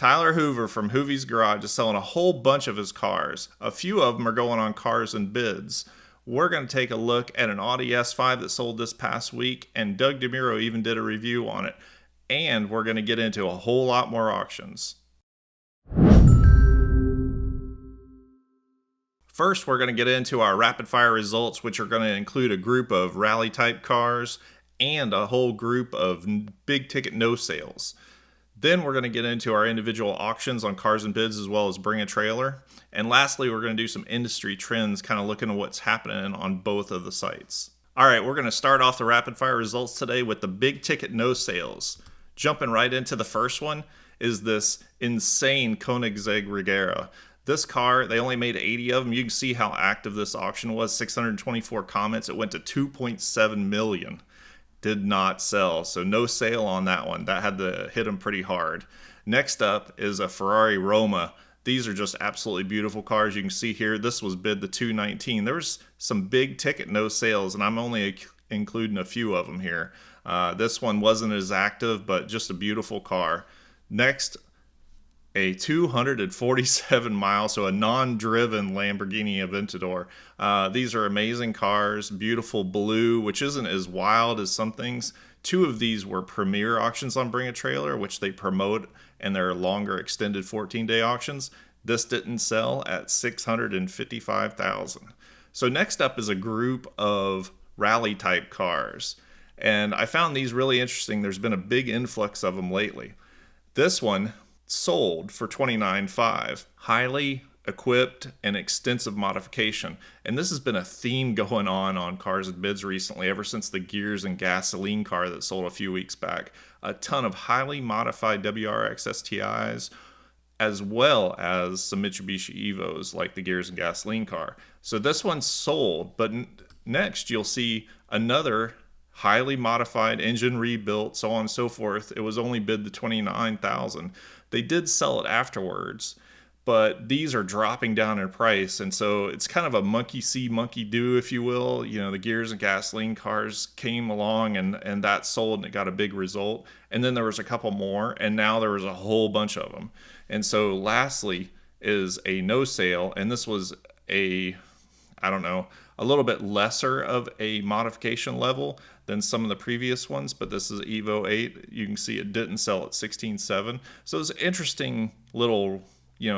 Tyler Hoover from Hoovies Garage is selling a whole bunch of his cars. A few of them are going on Cars and Bids. We're going to take a look at an Audi S5 that sold this past week, and Doug DeMuro even did a review on it. And we're going to get into a whole lot more auctions. First, we're going to get into our rapid fire results, which are going to include a group of rally type cars and a whole group of big ticket no sales. Then we're going to get into our individual auctions on Cars and Bids, as well as Bring a Trailer. And lastly, we're going to do some industry trends, kind of looking at what's happening on both of the sites. All right, we're going to start off the rapid fire results today with the big ticket no sales. Jumping right into the first one is this insane Koenigsegg Regera. This car, they only made 80 of them. You can see how active this auction was. 624 comments. It went to 2.7 million. Did not sell, so no sale on that one. That had to hit them pretty hard. Next up is a Ferrari Roma. These are just absolutely beautiful cars. You can see here, this was bid the 219. There was some big ticket no sales, and I'm only including a few of them here. This one wasn't as active, but just a beautiful car. Next, a 247 mile, so a non-driven Lamborghini Aventador. These are amazing cars, beautiful blue, which isn't as wild as some things. Two of these were premier auctions on Bring a Trailer, which they promote, and they're longer extended 14-day auctions. This didn't sell at $655,000. So next up is a group of rally type cars, and I found these really interesting. There's been a big influx of them lately. This one sold for $29,500. Highly equipped and extensive modification. And this has been a theme going on Cars and Bids recently, ever since the gears and gasoline car that sold a few weeks back. A ton of highly modified WRX STIs, as well as some Mitsubishi Evos like the gears and gasoline car. So this one sold, but next you'll see another highly modified engine rebuilt, so on and so forth. It was only bid the $29,000. They did sell it afterwards, but these are dropping down in price, and so it's kind of a monkey see, monkey do, if you will. You know, the gears and gasoline cars came along, and that sold, and it got a big result. And then there was a couple more, and now there was a whole bunch of them. And so lastly is a no sale, and this was a little bit lesser of a modification level than some of the previous ones, but this is Evo 8. You can see it didn't sell at $16,700. So it's an interesting little,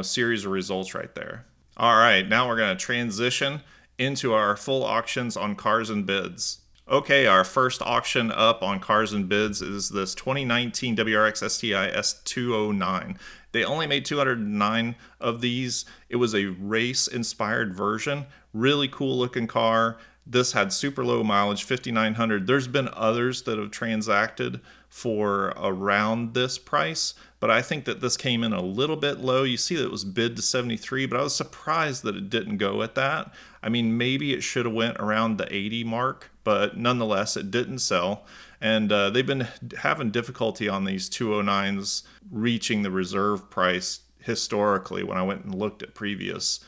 series of results right there. All right, now we're going to transition into our full auctions on Cars and Bids. Okay, our first auction up on Cars and Bids is this 2019 WRX STi S209. They only made 209 of these. It was a race-inspired version. Really cool looking car. This had super low mileage, 5,900. There's been others that have transacted for around this price, but I think that this came in a little bit low. You see that it was bid to 73, but I was surprised that it didn't go at that. I mean, maybe it should have went around the 80 mark, but nonetheless, it didn't sell. And they've been having difficulty on these 209s reaching the reserve price historically when I went and looked at previous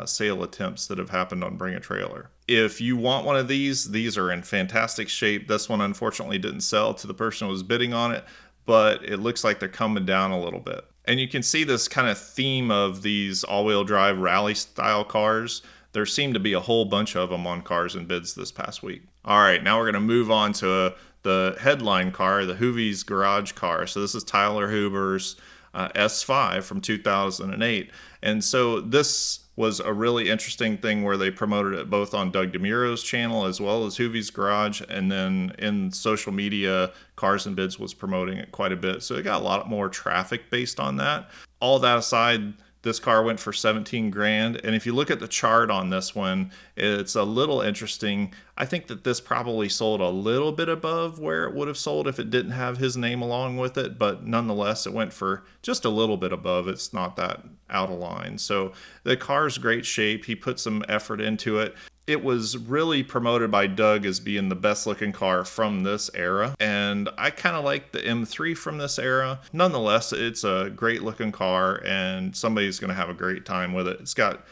sale attempts that have happened on Bring a Trailer. If you want one of these are in fantastic shape. This one unfortunately didn't sell to the person who was bidding on it, but it looks like they're coming down a little bit. And you can see this kind of theme of these all-wheel drive rally style cars. There seemed to be a whole bunch of them on Cars and Bids this past week. All right, now we're going to move on to the headline car, the Hoovies Garage car. So this is Tyler Hoover's S5 from 2008. And so this was a really interesting thing where they promoted it both on Doug DeMuro's channel as well as Hoovies Garage, and then in social media, Cars and Bids was promoting it quite a bit. So it got a lot more traffic based on that. All that aside, this car went for 17 grand. And if you look at the chart on this one, it's a little interesting. I think that this probably sold a little bit above where it would have sold if it didn't have his name along with it. But nonetheless, it went for just a little bit above. It's not that out of line. So the car's great shape. He put some effort into it. It was really promoted by Doug as being the best looking car from this era. And I kind of like the M3 from this era. Nonetheless, it's a great looking car and somebody's going to have a great time with it. It's got,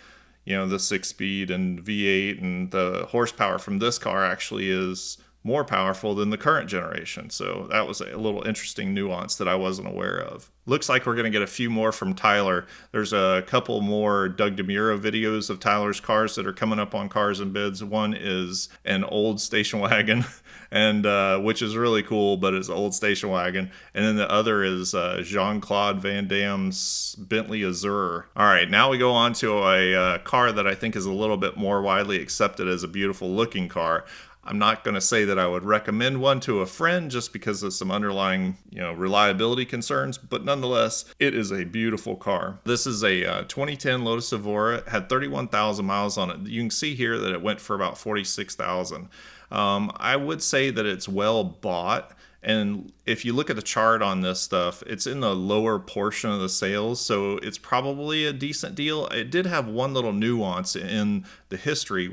the 6-speed and V8, and the horsepower from this car actually is more powerful than the current generation. So that was a little interesting nuance that I wasn't aware of. Looks like we're going to get a few more from Tyler. There's a couple more Doug DeMuro videos of Tyler's cars that are coming up on Cars and Bids. One is an old station wagon, and which is really cool, but it's an old station wagon. And then the other is Jean-Claude Van Damme's Bentley Azure. All right, now we go on to a car that I think is a little bit more widely accepted as a beautiful looking car. I'm not going to say that I would recommend one to a friend just because of some underlying, reliability concerns, but nonetheless, it is a beautiful car. This is a 2010 Lotus Evora. It had 31,000 miles on it. You can see here that it went for about 46,000. I would say that it's well bought. And if you look at the chart on this stuff, it's in the lower portion of the sales, so it's probably a decent deal. It did have one little nuance in the history.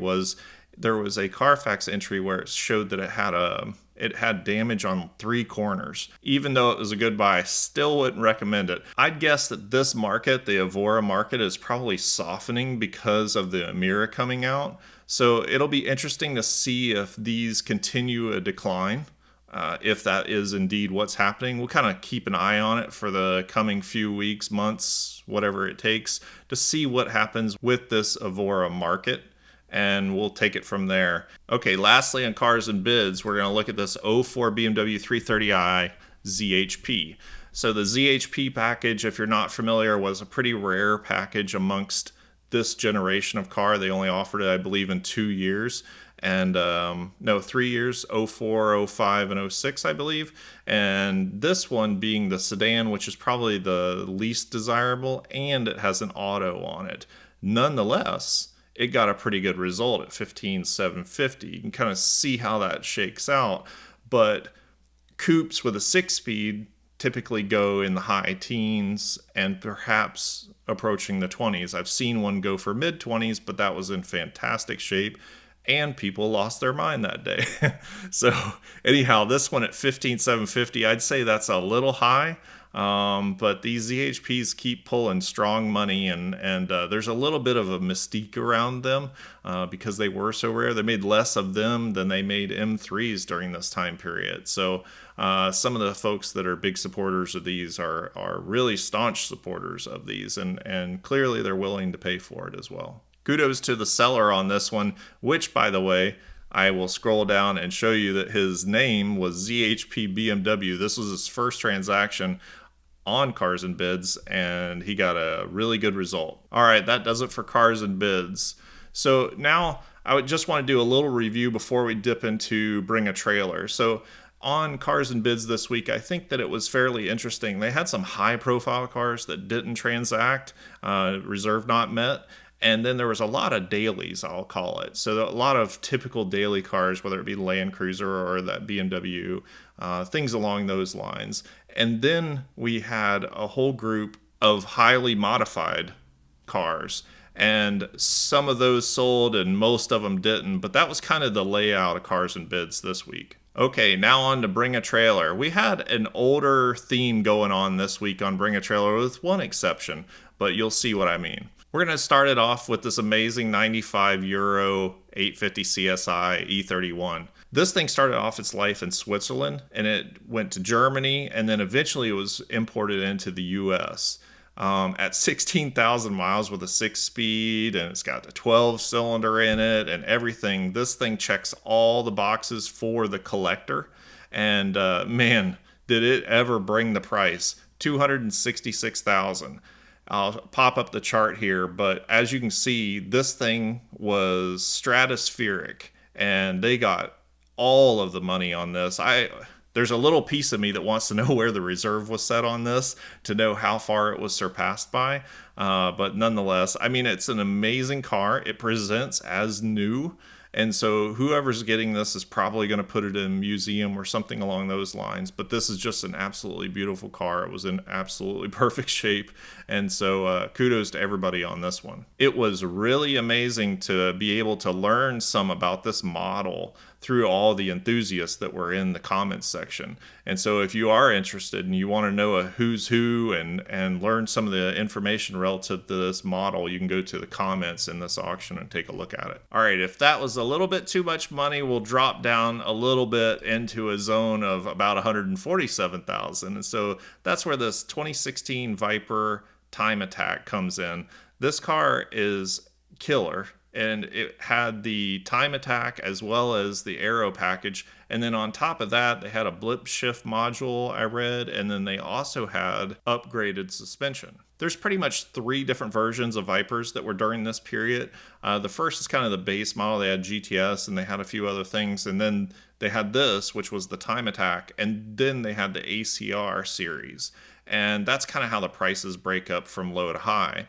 There was a Carfax entry where it showed that it had damage on 3 corners. Even though it was a good buy, I still wouldn't recommend it. I'd guess that this market, the Evora market, is probably softening because of the Emira coming out. So it'll be interesting to see if these continue a decline. If that is indeed what's happening. We'll kind of keep an eye on it for the coming few weeks, months, whatever it takes, to see what happens with this Evora market. And we'll take it from there. Okay, lastly on Cars and Bids, we're going to look at this 04 BMW 330i ZHP. So the ZHP package, if you're not familiar, was a pretty rare package amongst this generation of car. They only offered it, I believe, in 2 years. And 3 years, 04, 05, and 06, I believe. And this one being the sedan, which is probably the least desirable, and it has an auto on it. Nonetheless, it got a pretty good result at 15,750. You can kind of see how that shakes out. But coupes with a 6-speed typically go in the high teens and perhaps approaching the 20s. I've seen one go for mid-20s, but that was in fantastic shape. And people lost their mind that day. So anyhow, this one at 15,750, I'd say that's a little high. But these ZHPs keep pulling strong money, and there's a little bit of a mystique around them because they were so rare. They made less of them than they made M3s during this time period. So some of the folks that are big supporters of these are really staunch supporters of these, and clearly they're willing to pay for it as well. Kudos to the seller on this one, which, by the way, I will scroll down and show you that his name was ZHP BMW. This was his first transaction on Cars and Bids, and he got a really good result. All right, that does it for Cars and Bids. So now I would just want to do a little review before we dip into Bring a Trailer. So on Cars and Bids this week, I think that it was fairly interesting. They had some high-profile cars that didn't transact, reserve not met. And then there was a lot of dailies, I'll call it. So a lot of typical daily cars, whether it be Land Cruiser or that BMW, things along those lines. And then we had a whole group of highly modified cars. And some of those sold and most of them didn't. But that was kind of the layout of Cars and Bids this week. Okay, now on to Bring a Trailer. We had an older theme going on this week on Bring a Trailer with one exception, but you'll see what I mean. We're going to start it off with this amazing 95 Euro 850 CSI E31. This thing started off its life in Switzerland, and it went to Germany, and then eventually it was imported into the US. At 16,000 miles with a 6-speed, and it's got the 12-cylinder in it and everything. This thing checks all the boxes for the collector, and man, did it ever bring the price. $266,000. I'll pop up the chart here, but as you can see, this thing was stratospheric, and they got all of the money on this. There's a little piece of me that wants to know where the reserve was set on this to know how far it was surpassed by. But nonetheless, I mean, it's an amazing car. It presents as new. And so whoever's getting this is probably going to put it in a museum or something along those lines. But this is just an absolutely beautiful car. It was in absolutely perfect shape. And so kudos to everybody on this one. It was really amazing to be able to learn some about this model through all the enthusiasts that were in the comments section. And so if you are interested and you want to know a who's who and learn some of the information relative to this model, you can go to the comments in this auction and take a look at it. All right, if that was a little bit too much money, we'll drop down a little bit into a zone of about $147,000. And so that's where this 2016 Viper Time Attack comes in. This car is killer, and it had the Time Attack as well as the Aero package, and then on top of that they had a blip shift module, I read, and then they also had upgraded suspension. There's pretty much 3 different versions of Vipers that were during this period. The first is kind of the base model. They had GTS and they had a few other things, and then they had this, which was the Time Attack, and then they had the ACR series, and that's kind of how the prices break up from low to high.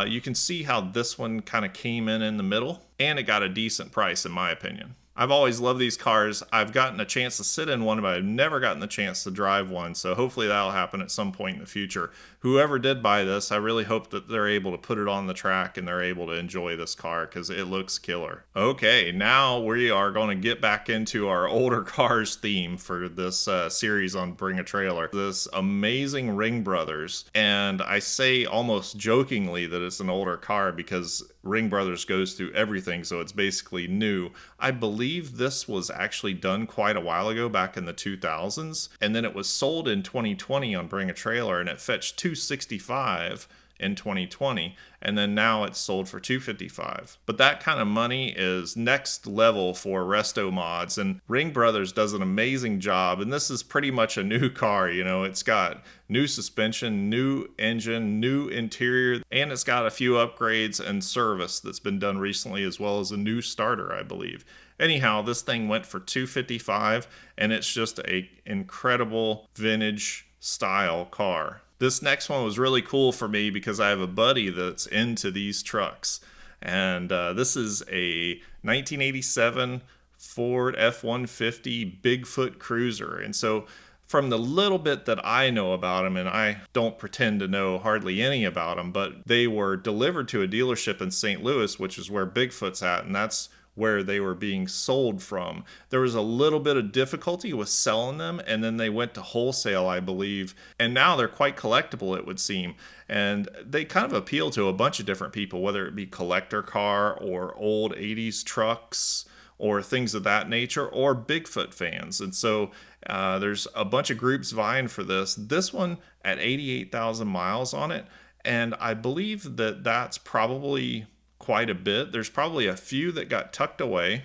You can see how this one kind of came in the middle, and it got a decent price in my opinion. I've always loved these cars. I've gotten a chance to sit in one, but I've never gotten the chance to drive one, so hopefully that'll happen at some point in the future. Whoever did buy this, I really hope that they're able to put it on the track and they're able to enjoy this car because it looks killer. Okay, now we are going to get back into our older cars theme for this series on Bring a Trailer. This amazing Ringbrothers, and I say almost jokingly that it's an older car because Ringbrothers goes through everything, so it's basically new. I believe this was actually done quite a while ago, back in the 2000s, and then it was sold in 2020 on Bring a Trailer, and it fetched $265 in 2020, and then now it's sold for $255. But that kind of money is next level for resto mods, and Ringbrothers does an amazing job. And this is pretty much a new car. You know, it's got new suspension, new engine, new interior, and it's got a few upgrades and service that's been done recently, as well as a new starter, I believe. Anyhow, this thing went for $255, and it's just a incredible vintage style car. This next one was really cool for me because I have a buddy that's into these trucks. And this is a 1987 Ford F-150 BigFoot Cruiser. And so from the little bit that I know about them, and I don't pretend to know hardly any about them, but they were delivered to a dealership in St. Louis, which is where Bigfoot's at, and that's where they were being sold from. There was a little bit of difficulty with selling them, and then they went to wholesale, I believe, and now they're quite collectible, it would seem. And they kind of appeal to a bunch of different people, whether it be collector car or old 80s trucks or things of that nature, or Bigfoot fans. And so there's a bunch of groups vying for this. This one at 88,000 miles on it, and I believe that that's probably quite a bit. There's probably a few that got tucked away.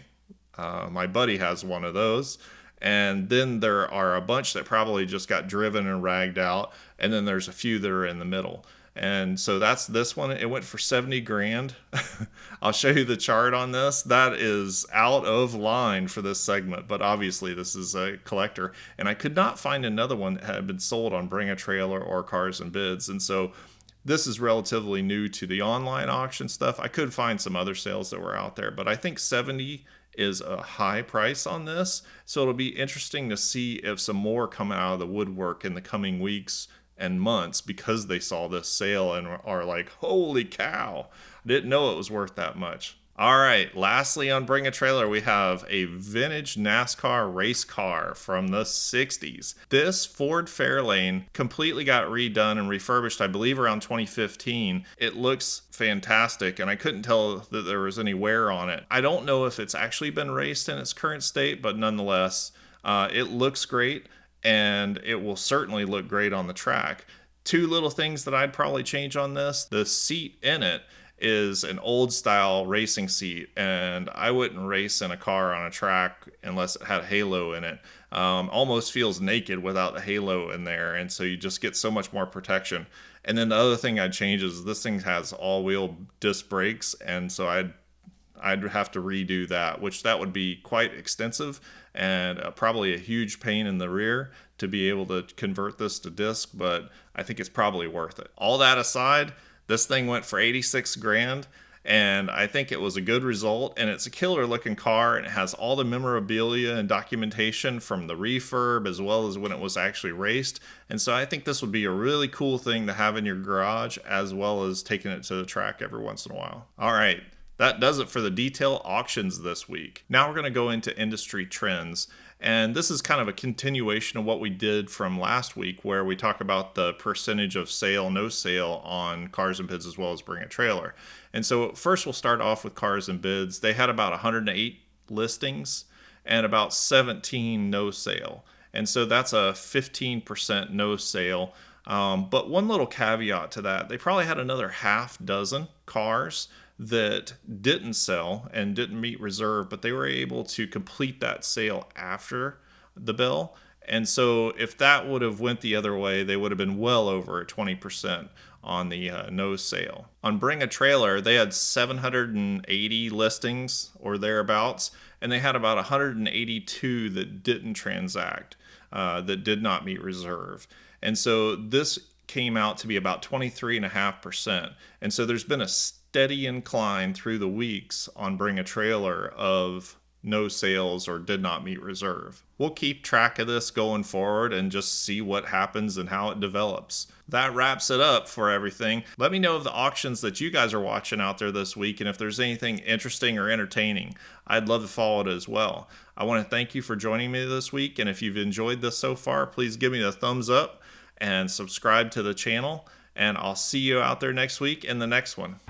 My buddy has one of those. And then there are a bunch that probably just got driven and ragged out. And then there's a few that are in the middle. And so that's this one. It went for 70 grand. I'll show you the chart on this. That is out of line for this segment, but obviously this is a collector. And I could not find another one that had been sold on Bring a Trailer or Cars and Bids. And so this is relatively new to the online auction stuff. I could find some other sales that were out there, but I think 70 is a high price on this. So it'll be interesting to see if some more come out of the woodwork in the coming weeks and months because they saw this sale and are like, holy cow, I didn't know it was worth that much. All right, lastly on Bring a Trailer, we have a vintage NASCAR race car from the 60s. This Ford Fairlane completely got redone and refurbished, I believe, around 2015. It looks fantastic, and I couldn't tell that there was any wear on it. I don't know if it's actually been raced in its current state, but nonetheless, it looks great, and it will certainly look great on the track. 2 little things that I'd probably change on this. The seat in it is an old style racing seat, and I wouldn't race in a car on a track unless it had a halo in it. Almost feels naked without the halo in there, and so you just get so much more protection. And then the other thing I'd change is this thing has all-wheel disc brakes, and so I'd have to redo that, which that would be quite extensive and probably a huge pain in the rear to be able to convert this to disc, but I think it's probably worth it. All that aside, this thing went for 86 grand, and I think it was a good result, and it's a killer looking car, and it has all the memorabilia and documentation from the refurb as well as when it was actually raced. And so I think this would be a really cool thing to have in your garage as well as taking it to the track every once in a while. All right, That does it for the detail auctions this week. Now we're going to go into industry trends. And this is kind of a continuation of what we did from last week, where we talk about the percentage of sale, no sale on cars and bids, as well as Bring a Trailer. And so first we'll start off with cars and bids. They had about 108 listings and about 17 no sale. And so that's a 15% no sale. But one little caveat to that, they probably had another half dozen cars that didn't sell and didn't meet reserve, but they were able to complete that sale after the bell. And so if that would have went the other way, they would have been well over 20% on the no sale. On Bring a Trailer, they had 780 listings or thereabouts, and they had about 182 that didn't transact, that did not meet reserve. And so this came out to be about 23.5%. And so there's been a steady incline through the weeks on Bring a Trailer of no sales or did not meet reserve. We'll keep track of this going forward and just see what happens and how it develops. That wraps it up for everything. Let me know of the auctions that you guys are watching out there this week, and if there's anything interesting or entertaining, I'd love to follow it as well. I want to thank you for joining me this week, and if you've enjoyed this so far, please give me a thumbs up and subscribe to the channel, and I'll see you out there next week in the next one.